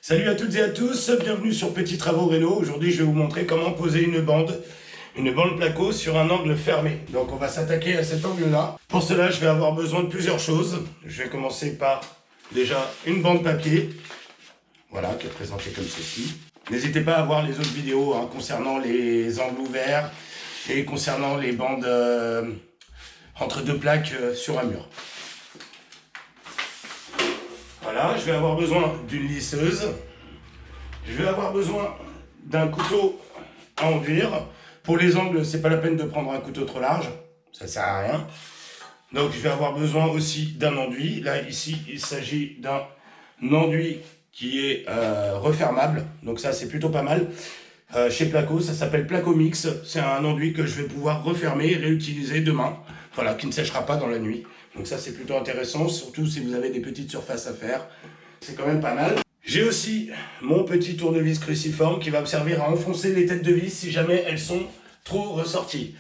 Salut à toutes et à tous, bienvenue sur Petits Travaux Réno. Aujourd'hui, je vais vous montrer comment poser une bande placo sur un angle fermé. Donc, on va s'attaquer à cet angle-là. Pour cela, je vais avoir besoin de plusieurs choses. Je vais commencer par déjà une bande papier, voilà, qui est présentée comme ceci. N'hésitez pas à voir les autres vidéos concernant les angles ouverts et concernant les bandes entre deux plaques sur un mur. Voilà, je vais avoir besoin d'une lisseuse. Je vais avoir besoin d'un couteau à enduire. Pour les angles, c'est pas la peine de prendre un couteau trop large, ça sert à rien. Donc je vais avoir besoin aussi d'un enduit. Là, ici, il s'agit d'un enduit qui est refermable. Donc ça, c'est plutôt pas mal. Chez Placo, ça s'appelle Placo Mix. C'est un enduit que je vais pouvoir refermer et réutiliser demain. Voilà, qui ne séchera pas dans la nuit. Donc ça, c'est plutôt intéressant, surtout si vous avez des petites surfaces à faire. C'est quand même pas mal. J'ai aussi mon petit tournevis cruciforme qui va me servir à enfoncer les têtes de vis si jamais elles sont trop ressorties.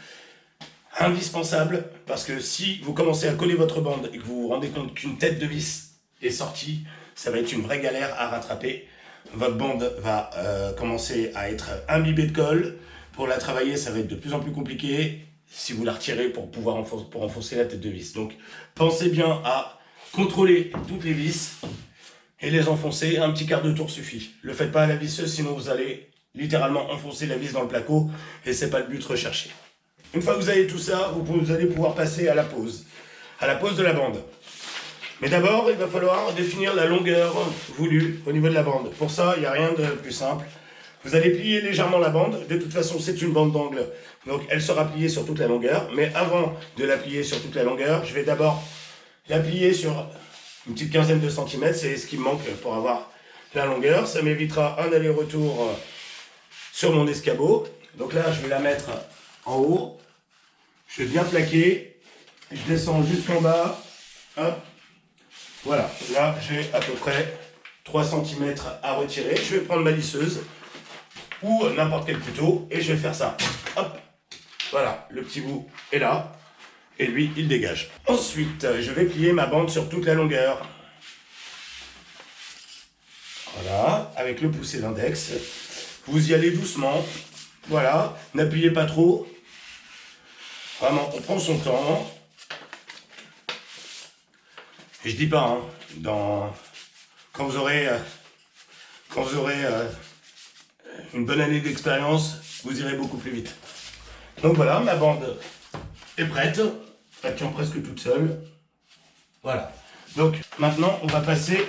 Indispensable, parce que si vous commencez à coller votre bande et que vous vous rendez compte qu'une tête de vis est sortie, ça va être une vraie galère à rattraper. Votre bande va commencer à être imbibée de colle. Pour la travailler, ça va être de plus en plus compliqué si vous la retirez pour pouvoir enfoncer la tête de vis. Donc, pensez bien à contrôler toutes les vis et les enfoncer. Un petit quart de tour suffit. Ne le faites pas à la visseuse, sinon vous allez littéralement enfoncer la vis dans le placo et c'est pas le but recherché. Une fois que vous avez tout ça, vous allez pouvoir passer à la pose de la bande. Mais d'abord, il va falloir définir la longueur voulue au niveau de la bande. Pour ça, il n'y a rien de plus simple. Vous allez plier légèrement la bande. De toute façon, c'est une bande d'angle, donc elle sera pliée sur toute la longueur. Mais avant de la plier sur toute la longueur, je vais d'abord la plier sur une petite quinzaine de centimètres. C'est ce qui me manque pour avoir la longueur. Ça m'évitera un aller-retour sur mon escabeau. Donc là, je vais la mettre en haut. Je vais bien plaquer. Je descends jusqu'en bas. Hop. Voilà. Là, j'ai à peu près 3 cm à retirer. Je vais prendre ma lisseuse ou n'importe quel couteau et je vais faire ça. Hop. Voilà. Le petit bout est là. Et lui, il dégage. Ensuite, je vais plier ma bande sur toute la longueur. Voilà, avec le pouce et l'index. Vous y allez doucement. Voilà, n'appuyez pas trop. Vraiment, on prend son temps. Et je dis pas, quand vous aurez une bonne année d'expérience, vous irez beaucoup plus vite. Donc voilà, ma bande est prête. Elle tient presque toute seule. Voilà. Donc maintenant, on va passer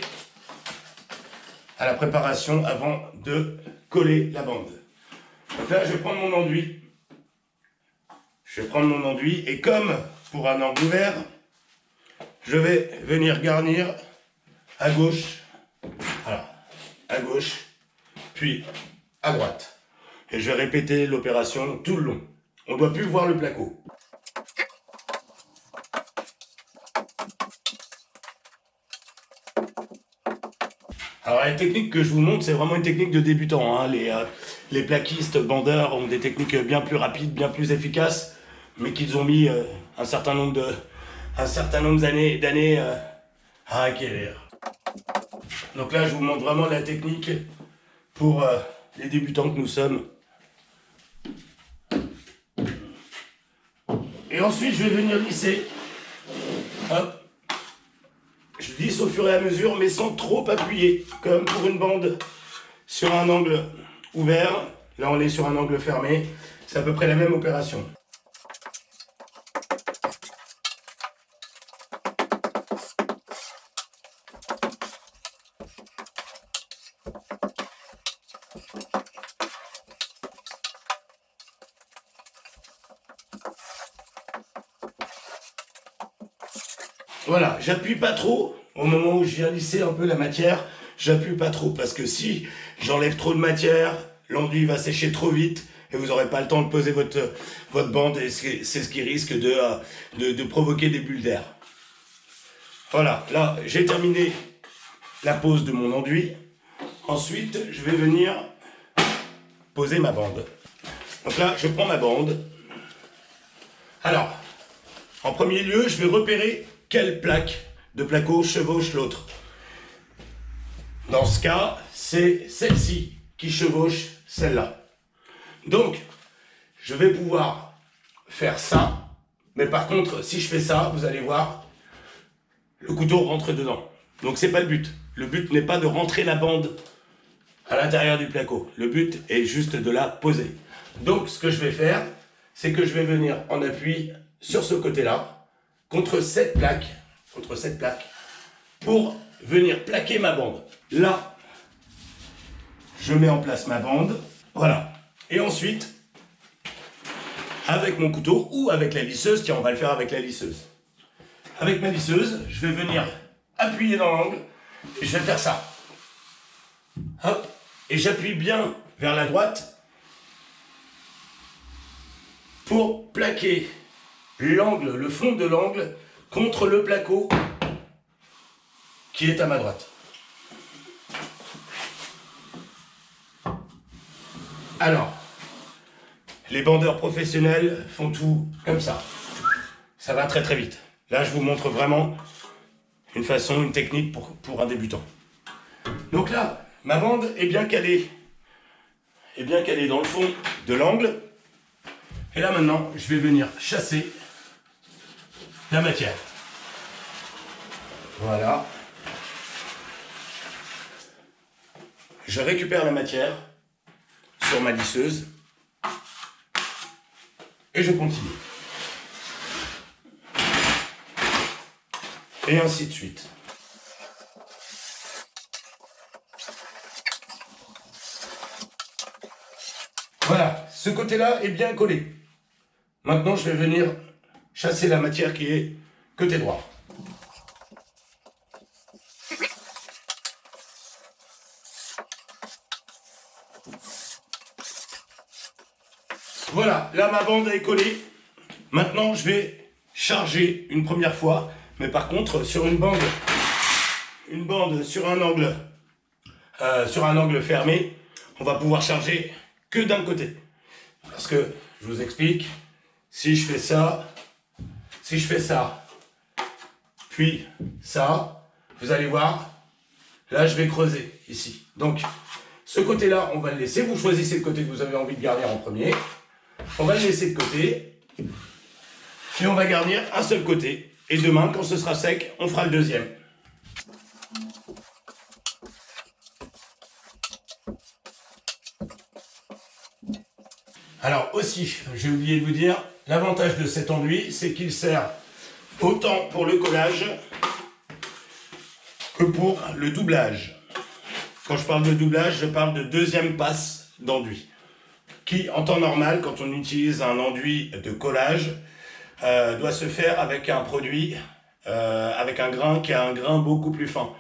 à la préparation avant de coller la bande. Donc là, je vais prendre mon enduit. Et comme pour un angle ouvert, je vais venir garnir à gauche, voilà, à gauche, puis à droite. Et je vais répéter l'opération tout le long. On ne doit plus voir le placo. Alors la technique que je vous montre, c'est vraiment une technique de débutant. Les plaquistes, bandeurs ont des techniques bien plus rapides, bien plus efficaces, mais qu'ils ont mis un certain nombre d'années à acquérir. Donc là, je vous montre vraiment la technique pour les débutants que nous sommes. Et ensuite, je vais venir lisser. Hop. Je lisse au fur et à mesure, mais sans trop appuyer, comme pour une bande sur un angle ouvert. Là, on est sur un angle fermé. C'est à peu près la même opération. Voilà, j'appuie pas trop au moment où je viens lisser un peu la matière. J'appuie pas trop parce que si j'enlève trop de matière, l'enduit va sécher trop vite et vous n'aurez pas le temps de poser votre bande et c'est ce qui risque de provoquer des bulles d'air. Voilà, là j'ai terminé la pose de mon enduit. Ensuite, je vais venir poser ma bande. Donc là, je prends ma bande. Alors, en premier lieu, je vais repérer quelle plaque de placo chevauche l'autre. Dans ce cas, c'est celle-ci qui chevauche celle-là. Donc, je vais pouvoir faire ça, mais par contre, si je fais ça, vous allez voir, le couteau rentre dedans. Donc, c'est pas le but. Le but n'est pas de rentrer la bande à l'intérieur du placo. Le but est juste de la poser. Donc, ce que je vais faire, c'est que je vais venir en appui sur ce côté-là, contre cette plaque, pour venir plaquer ma bande. Là, je mets en place ma bande, voilà. Et ensuite, avec mon couteau ou avec la lisseuse, tiens, on va le faire avec la lisseuse. Avec ma lisseuse, je vais venir appuyer dans l'angle et je vais faire ça. Hop, et j'appuie bien vers la droite pour plaquer l'angle, le fond de l'angle contre le placo qui est à ma droite. Alors, les bandeurs professionnels font tout comme ça. Ça va très très vite. Là, je vous montre vraiment une façon, une technique pour un débutant. Donc là, ma bande est bien calée. Est bien calée dans le fond de l'angle. Et là maintenant, je vais venir chasser la matière. Voilà. Je récupère la matière sur ma lisseuse et je continue. Et ainsi de suite. Voilà, ce côté-là est bien collé. Maintenant, je vais venir chasser la matière qui est côté droit. Voilà, là ma bande est collée. Maintenant, je vais charger une première fois, mais par contre, sur une bande sur un angle fermé, on va pouvoir charger que d'un côté. Parce que, je vous explique, si je fais ça, puis ça, vous allez voir, là je vais creuser ici. Donc, ce côté-là, on va le laisser. Vous choisissez le côté que vous avez envie de garnir en premier. On va le laisser de côté. Et on va garnir un seul côté. Et demain, quand ce sera sec, on fera le deuxième. Alors aussi, j'ai oublié de vous dire, l'avantage de cet enduit, c'est qu'il sert autant pour le collage que pour le doublage. Quand je parle de doublage, je parle de deuxième passe d'enduit, qui en temps normal, quand on utilise un enduit de collage, doit se faire avec un produit, avec un grain qui a un grain beaucoup plus fin.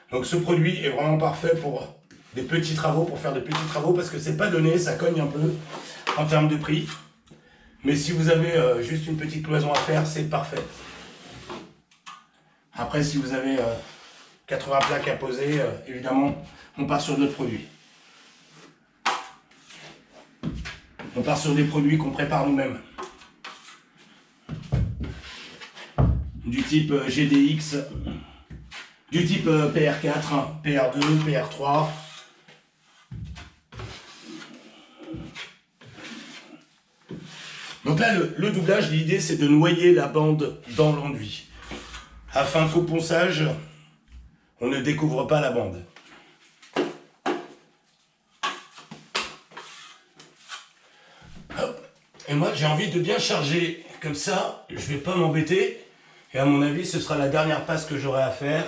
Donc ce produit est vraiment parfait pour des petits travaux, pour faire des petits travaux, parce que c'est pas donné, ça cogne un peu en termes de prix. Mais si vous avez juste une petite cloison à faire, c'est parfait. Après, si vous avez 80 plaques à poser, évidemment, on part sur d'autres produits. On part sur des produits qu'on prépare nous-mêmes. Du type GDX, du type PR4, PR2, PR3. Donc là, le doublage, l'idée c'est de noyer la bande dans l'enduit, afin qu'au ponçage, on ne découvre pas la bande. Hop. Et moi, j'ai envie de bien charger, comme ça, je ne vais pas m'embêter. Et à mon avis, ce sera la dernière passe que j'aurai à faire.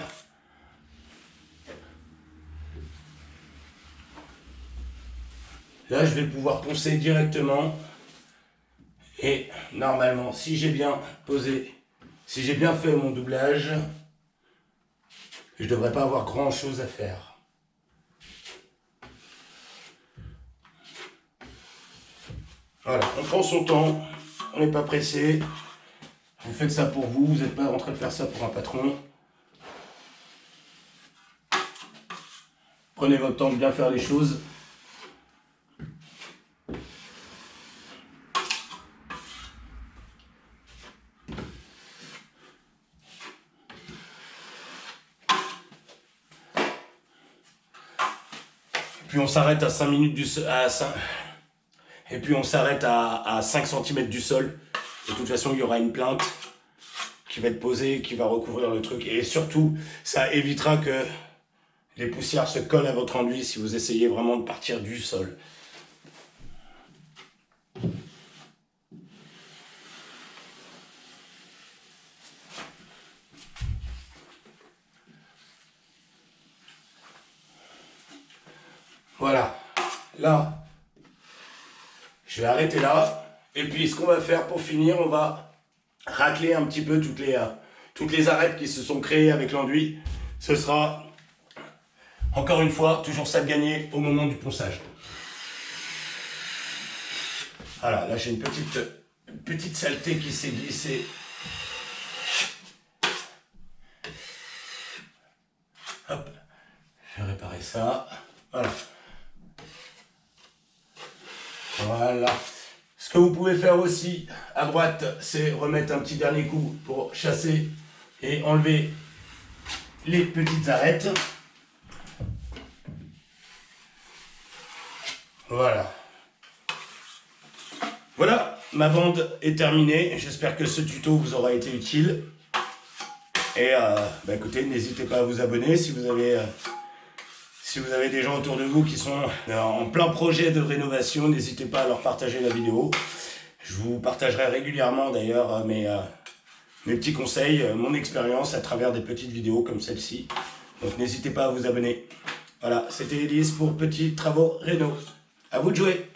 Là, je vais pouvoir poncer directement. Et normalement, si j'ai bien posé, si j'ai bien fait mon doublage, je ne devrais pas avoir grand chose à faire. Voilà, on prend son temps, on n'est pas pressé. Vous faites ça pour vous, vous n'êtes pas en train de faire ça pour un patron. Prenez votre temps de bien faire les choses. Puis on s'arrête à 5 minutes du sol, et puis on s'arrête à 5 cm du sol. De toute façon, il y aura une plainte qui va être posée, qui va recouvrir le truc. Et surtout, ça évitera que les poussières se collent à votre enduit si vous essayez vraiment de partir du sol. Voilà, là, je vais arrêter là. Et puis, ce qu'on va faire pour finir, on va racler un petit peu toutes les arêtes qui se sont créées avec l'enduit. Ce sera, encore une fois, toujours ça de gagner au moment du ponçage. Voilà, là j'ai une petite saleté qui s'est glissée. Hop, je vais réparer ça. Voilà. Voilà. Ce que vous pouvez faire aussi à droite, c'est remettre un petit dernier coup pour chasser et enlever les petites arêtes. Voilà. Voilà, ma bande est terminée. J'espère que ce tuto vous aura été utile. Et écoutez, n'hésitez pas à vous abonner si vous avez des gens autour de vous qui sont en plein projet de rénovation. N'hésitez pas à leur partager la vidéo. Je vous partagerai régulièrement d'ailleurs mes petits conseils, mon expérience à travers des petites vidéos comme celle-ci. Donc n'hésitez pas à vous abonner. Voilà, c'était Élise pour Petits Travaux Réno. À vous de jouer!